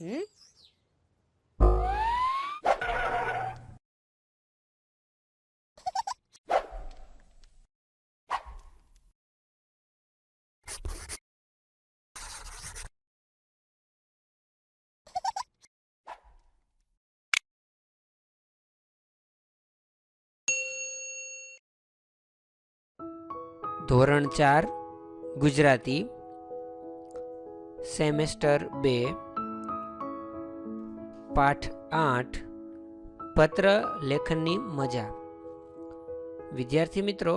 ધોરણ 4 ગુજરાતી સેમેસ્ટર 2 પાઠ 8 પત્ર લેખનની મજા. વિદ્યાર્થી મિત્રો,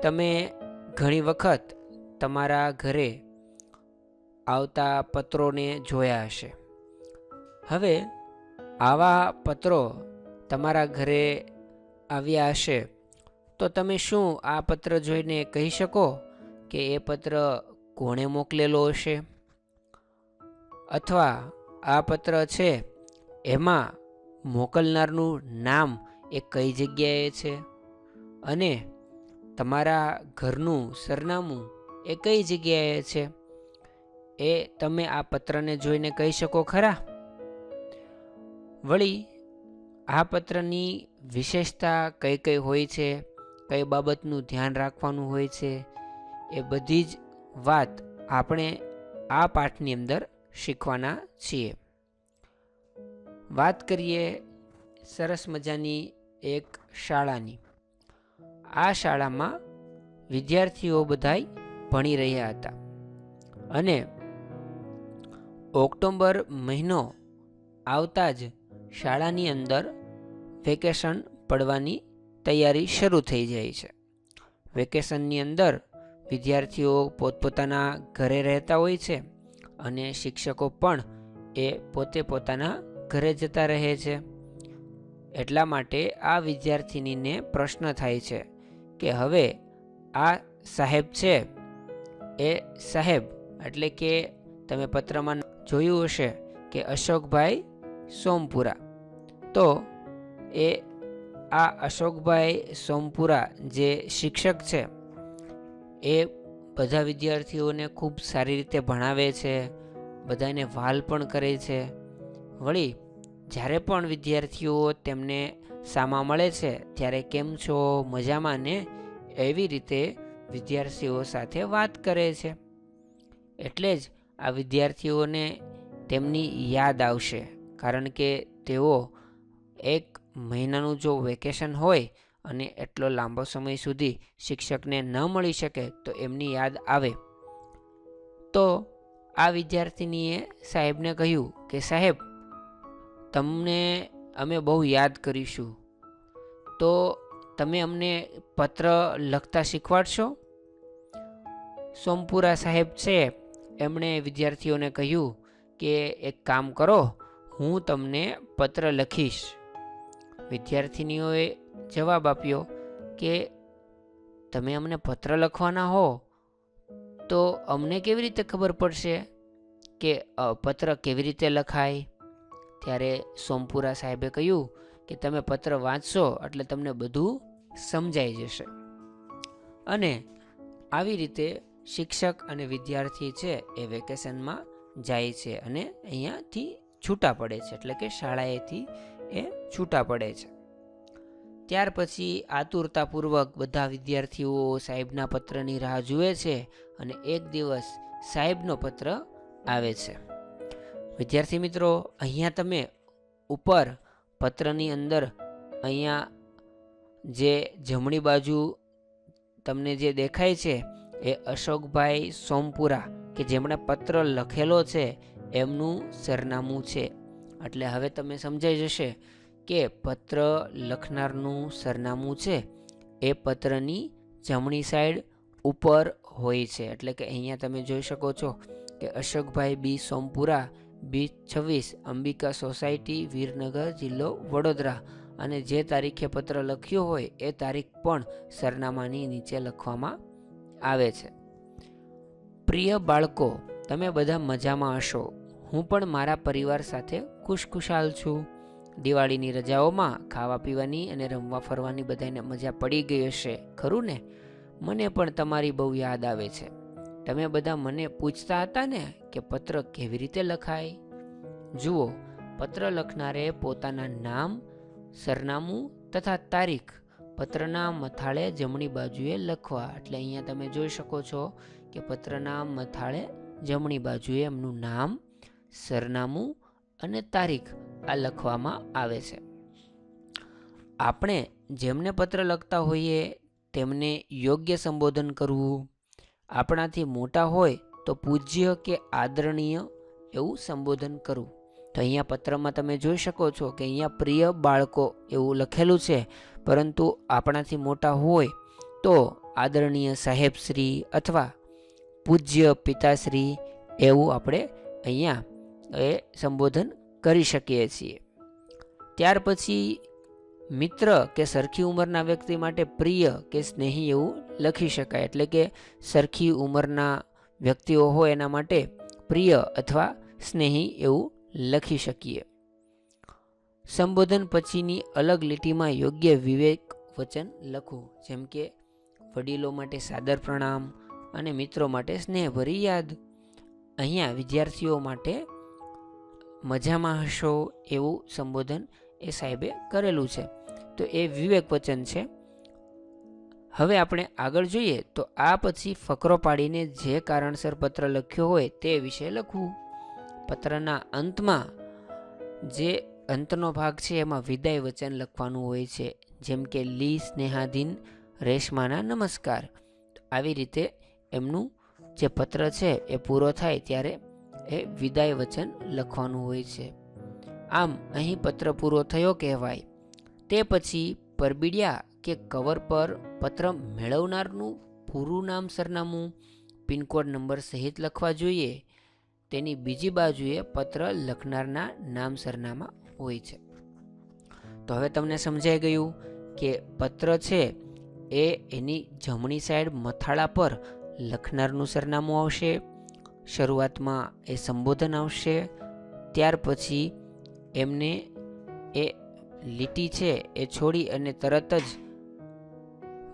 તમે ઘણી વખત તમારા ઘરે આવતા પત્રોને જોયા હશે. હવે આવા પત્રો તમારા ઘરે આવ્યા હશે તો તમે શું આ પત્ર જોઈને કહી શકો કે એ પત્ર કોણે મોકલેલો હશે? અથવા આ પત્ર છે એમાં મોકલનારનું નામ એ કઈ જગ્યાએ છે અને તમારા ઘરનું સરનામું એ કઈ જગ્યાએ છે, એ તમે આ પત્રને જોઈને કહી શકો ખરા? વળી આ પત્રની વિશેષતા કઈ કઈ હોય છે, કઈ બાબતનું ધ્યાન રાખવાનું હોય છે, એ બધી જ વાત આપણે આ પાઠની અંદર શીખવાના છીએ. વાત કરીએ સરસ મજાની એક શાળાની. આ શાળામાં વિદ્યાર્થીઓ બધાય ભણી રહ્યા હતા અને ઓક્ટોબર મહિનો આવતા જ શાળાની અંદર વેકેશન પડવાની તૈયારી શરૂ થઈ જાય છે. વેકેશનની અંદર વિદ્યાર્થીઓ પોતપોતાના ઘરે રહેતા હોય છે અને શિક્ષકો પણ એ પોતે પોતાના ઘરે જતા રહે છે. એટલા માટે આ વિદ્યાર્થિનીને પ્રશ્ન થાય છે કે હવે આ સાહેબ છે એ સાહેબ એટલે કે તમે પત્રમાં જોયું હશે કે અશોકભાઈ સોમપુરા, તો એ આ અશોકભાઈ સોમપુરા જે શિક્ષક છે એ બધા વિદ્યાર્થીઓને ખૂબ સારી રીતે ભણાવે છે, બધાને વહાલ પણ કરે છે. વળી જ્યારે પણ વિદ્યાર્થીઓ તેમને સામા મળે છે ત્યારે કેમ છો, મજામાં ને, એવી રીતે વિદ્યાર્થીઓ સાથે વાત કરે છે. એટલે જ આ વિદ્યાર્થીઓને તેમની યાદ આવશે, કારણ કે તેઓ એક મહિનાનું જો વેકેશન હોય અને એટલો લાંબો સમય સુધી શિક્ષકને ન મળી શકે તો એમની યાદ આવે. તો આ વિદ્યાર્થિનીએ સાહેબને કહ્યું કે સાહેબ, તમને અમે બહુ યાદ કરીશું, તો તમે અમને પત્ર લખતા શીખવાડશો? સોમપુરા સાહેબ છે એમણે વિદ્યાર્થીઓને કહ્યું કે એક કામ કરો, હું તમને પત્ર લખીશ. વિદ્યાર્થિનીઓએ જવાબ આપ્યો કે તમે અમને પત્ર લખવાના હો તો અમને કેવી રીતે ખબર પડશે કે પત્ર કેવી રીતે લખાય? ત્યારે સોમપુરા સાહેબે કહ્યું કે તમે પત્ર વાંચશો એટલે તમને બધું સમજાઈ જશે. અને આવી રીતે શિક્ષક અને વિદ્યાર્થી છે એ વેકેશનમાં જાય છે અને અહીંયાથી છૂટા પડે છે, એટલે કે શાળાએથી એ છૂટા પડે છે. ત્યાર પછી આતુરતાપૂર્વક બધા વિદ્યાર્થીઓ સાહેબના પત્રની રાહ જુએ છે અને એક દિવસ સાહેબનો પત્ર આવે છે. વિદ્યાર્થી મિત્રો, અહીંયા તમે ઉપર પત્રની અંદર અહીંયા જે જમણી બાજુ તમને જે દેખાય છે એ અશોકભાઈ સોમપુરા કે જેમણે પત્ર લખેલો છે એમનું સરનામું છે. એટલે હવે તમે સમજાઈ જશે કે પત્ર લખનારનું સરનામું છે એ પત્રની જમણી સાઈડ ઉપર હોય છે. એટલે કે અહીંયા તમે જોઈ શકો છો કે અશોકભાઈ બી સોમપુરા, બી 26, અંબિકા સોસાયટી, વીરનગર, જિલ્લો વડોદરા, અને જે તારીખે પત્ર લખ્યો હોય એ તારીખ પણ સરનામાની નીચે લખવામાં આવે છે. પ્રિય બાળકો, તમે બધા મજામાં હશો. હું પણ મારા પરિવાર સાથે ખુશખુશાલ છું. દિવાળીની રજાઓમાં ખાવા પીવાની અને રમવા ફરવાની બધાને મજા પડી ગઈ હશે, ખરું ને? મને પણ તમારી બહુ યાદ આવે છે. તમે બધા મને પૂછતા હતા ને કે પત્ર કેવી રીતે લખાય. જુઓ, પત્ર લખનારે પોતાના નામ, સરનામું તથા તારીખ પત્રના મથાળે જમણી બાજુએ લખવા. એટલે અહીંયા તમે જોઈ શકો છો કે પત્રના મથાળે જમણી બાજુએ એમનું નામ, સરનામું અને તારીખ આ લખવામાં આવે છે. આપણે જેમને પત્ર લખતા હોઈએ તેમને યોગ્ય સંબોધન કરવું. આપણાથી મોટા હોય તો પૂજ્ય કે આદરણીય એવું સંબોધન કરવું. તો અહીંયા પત્રમાં તમે જોઈ શકો છો કે અહીંયા પ્રિય બાળકો એવું લખેલું છે, પરંતુ આપણાથી મોટા હોય તો આદરણીય સાહેબશ્રી અથવા પૂજ્ય પિતાશ્રી એવું આપણે અહીંયા એ સંબોધન કરી શકીએ છીએ. ત્યાર પછી મિત્ર કે સરખી ઉંમરના વ્યક્તિ માટે પ્રિય કે સ્નેહી એવું લખી શકાય. એટલે કે સરખી ઉંમરના વ્યક્તિઓ હોય એના માટે પ્રિય અથવા સ્નેહી એવું લખી શકીએ. સંબોધન પછીની અલગ લીટીમાં યોગ્ય વિવેક વચન લખવું. જેમ કે વડીલો માટે સાદર પ્રણામ અને મિત્રો માટે સ્નેહભરી યાદ. અહીંયા વિદ્યાર્થીઓ માટે મજામાં હશો એવું સંબોધન એ સાહેબે કરેલું છે. તો એ વિવેક વચન છે. હવે આપણે આગળ જોઈએ તો આ પછી ફકરો પાડીને જે કારણસર પત્ર લખ્યો હોય તે વિશે લખવું. પત્રના અંતમાં જે અંતનો ભાગ છે એમાં વિદાય વચન લખવાનું હોય છે. જેમ કે લી સ્નેહાધીન રેશમાના નમસ્કાર. આવી રીતે એમનું જે પત્ર છે એ પૂરો થાય ત્યારે એ વિદાય વચન લખવાનું હોય છે. આમ અહીં પત્ર પૂરો થયો કહેવાય. તે પછી પરબીડિયા કે કવર પર પત્ર મેળવનારનું પૂરું નામ, સરનામું, પિનકોડ નંબર સહિત લખવા જોઈએ. તેની બીજી બાજુએ પત્ર લખનારના નામ, સરનામા હોય છે. તો હવે તમને સમજાઈ ગયું કે પત્ર છે એ એની જમણી સાઈડ મથાળા પર લખનારનું સરનામું આવશે, શરૂઆતમાં એ સંબોધન આવશે, ત્યાર પછી એમને એ લીટી છે એ છોડી અને તરત જ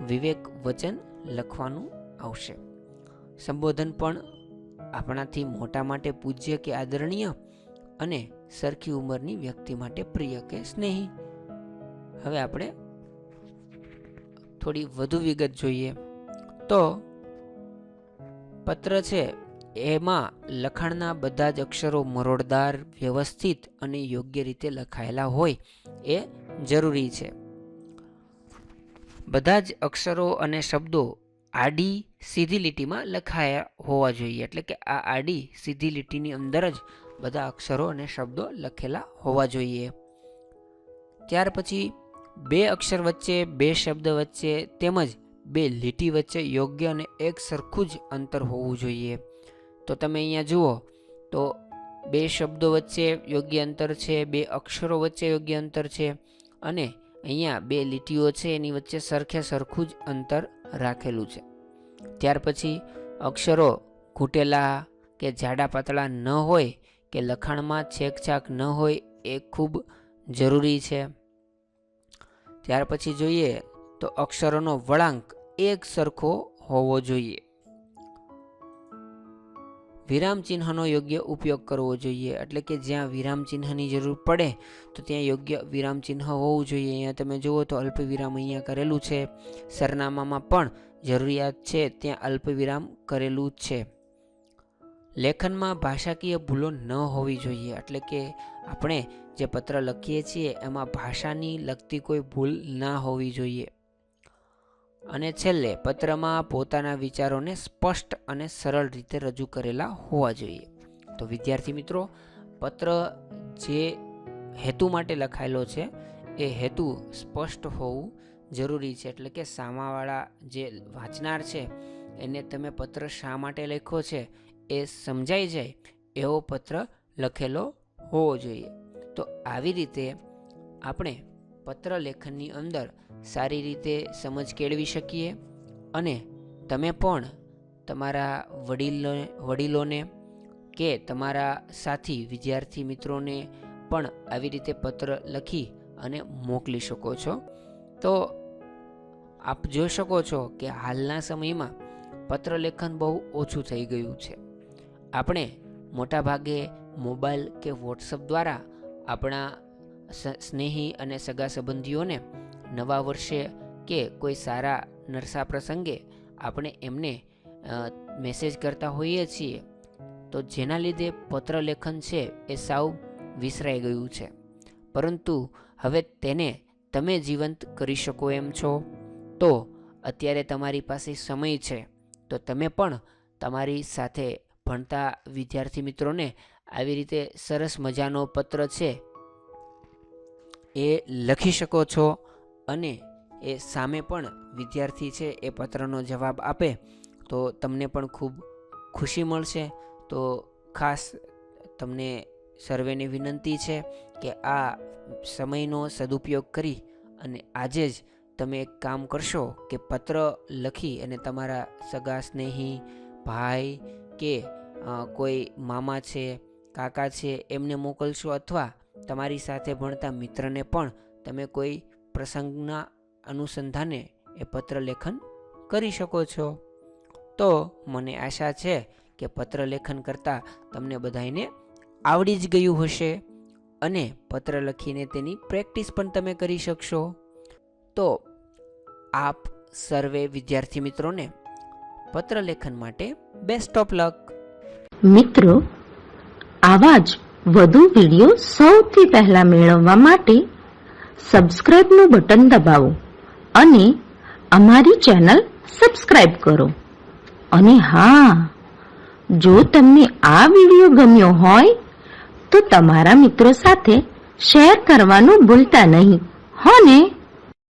વિવેક વચન લખવાનું આવશે. સંબોધન પણ આપણાથી મોટા માટે પૂજ્ય કે આદરણીય અને સરખી ઉંમરની વ્યક્તિ માટે પ્રિય કે સ્નેહી. હવે આપણે થોડી વધુ વિગત જોઈએ તો પત્ર છે એમાં લખાણના બધા જ અક્ષરો મરોડદાર, વ્યવસ્થિત અને યોગ્ય રીતે લખાયેલા હોય એ જરૂરી છે. બધા જ અક્ષરો અને શબ્દો આડી સીધી લીટીમાં લખાયા હોવા જોઈએ. એટલે કે આ આડી સીધી લીટીની અંદર જ બધા અક્ષરો અને શબ્દો લખેલા હોવા જોઈએ. ત્યાર પછી બે અક્ષર વચ્ચે, બે શબ્દ વચ્ચે તેમજ બે લીટી વચ્ચે યોગ્ય અને એક સરખું જ અંતર હોવું જોઈએ. તો તમે અહીંયા જુઓ તો બે શબ્દો વચ્ચે યોગ્ય અંતર છે, બે અક્ષરો વચ્ચે યોગ્ય અંતર છે અને અહીંયા બે લીટીઓ છે એની વચ્ચે સરખે સરખું જ અંતર રાખેલું છે. ત્યાર પછી અક્ષરો ઘૂંટેલા કે જાડા પાતળા ન હોય કે લખાણમાં છેકછાક ન હોય એ ખૂબ જરૂરી છે. ત્યાર પછી જોઈએ તો અક્ષરોનો વળાંક એક સરખો હોવો જોઈએ. વિરામ ચિહ્નનો યોગ્ય ઉપયોગ કરવો જોઈએ. એટલે કે જ્યાં વિરામ ચિહ્નની જરૂર પડે તો ત્યાં યોગ્ય વિરામ ચિહ્ન હોવું જોઈએ. અહીંયા તમે જુઓ તો અલ્પ વિરામ અહીંયા કરેલું છે. સરનામામાં પણ જરૂરિયાત છે ત્યાં અલ્પ વિરામ કરેલું છે. લેખનમાં ભાષાકીય ભૂલો ન હોવી જોઈએ. એટલે કે આપણે જે પત્ર લખીએ છીએ એમાં ભાષાની લગતી કોઈ ભૂલ ના હોવી જોઈએ. અને છેલ્લે પત્રમાં પોતાના વિચારોને સ્પષ્ટ અને સરળ રીતે રજૂ કરેલા હોવા જોઈએ. તો વિદ્યાર્થી મિત્રો, પત્ર જે હેતુ માટે લખાયેલો છે એ હેતુ સ્પષ્ટ હોવું જરૂરી છે. એટલે કે સામાવાળા જે વાંચનાર છે એને તમે પત્ર શા માટે લખ્યો છે એ સમજાઈ જાય એવો પત્ર લખેલો હોવો જોઈએ. તો આવી રીતે આપણે પત્ર લેખનની અંદર સારી રીતે સમજ કેળવી શકીએ અને તમે પણ તમારા વડીલોને કે તમારા સાથી વિદ્યાર્થી મિત્રોને પણ આવી રીતે પત્ર લખી અને મોકલી શકો છો. તો આપ જોઈ શકો છો કે હાલના સમયમાં પત્રલેખન બહુ ઓછું થઈ ગયું છે. આપણે મોટાભાગે મોબાઈલ કે વોટ્સઅપ દ્વારા આપણા સ્નેહી અને સગા સંબંધીઓને નવા વર્ષે કે કોઈ સારા નરસા પ્રસંગે આપણે એમને મેસેજ કરતા હોઈએ છીએ, તો જેના લીધે પત્રલેખન છે એ સાવ વિસરાઈ ગયું છે. પરંતુ હવે તેને તમે જીવંત કરી શકો એમ છો. તો અત્યારે તમારી પાસે સમય છે, તો તમે પણ તમારી સાથે ભણતા વિદ્યાર્થી મિત્રોને આવી રીતે સરસ મજાનો પત્ર છે એ લખી શકો છો, અને એ સામે પણ વિદ્યાર્થી છે એ પત્રનો જવાબ આપે તો તમને પણ ખૂબ ખુશી મળશે. તો ખાસ તમને સર્વેની વિનંતી છે કે આ સમયનો સદુપયોગ કરી અને આજે જ તમે એક કામ કરશો કે પત્ર લખી અને તમારા સગા સ્નેહી ભાઈ કે કોઈ મામા છે, કાકા છે, એમને મોકલશો, અથવા તમારી સાથે ભણતા મિત્રને પણ તમે કોઈ પ્રસંગના અનુસંધાને એ પત્ર લેખન કરી શકો છો. તો મને આશા છે કે પત્ર લેખન કરતાં તમને બધાને આવડી જ ગયું હશે અને પત્ર લખીને તેની પ્રેક્ટિસ પણ તમે કરી શકશો. તો આપ સર્વે વિદ્યાર્થી મિત્રોને પત્ર લેખન માટે બેસ્ટ ઓફ લક. મિત્રો, આવા જ વધુ વિડીયો સૌથી પહેલા મેળવવા માટે સબસ્ક્રાઇબનું બટન દબાવો અને અમારી ચેનલ સબસ્ક્રાઇબ કરો. અને હા, જો તમને આ વિડીયો ગમ્યો હોય તો તમારા મિત્રો સાથે શેર કરવાનું ભૂલતા નહીં, હો ને?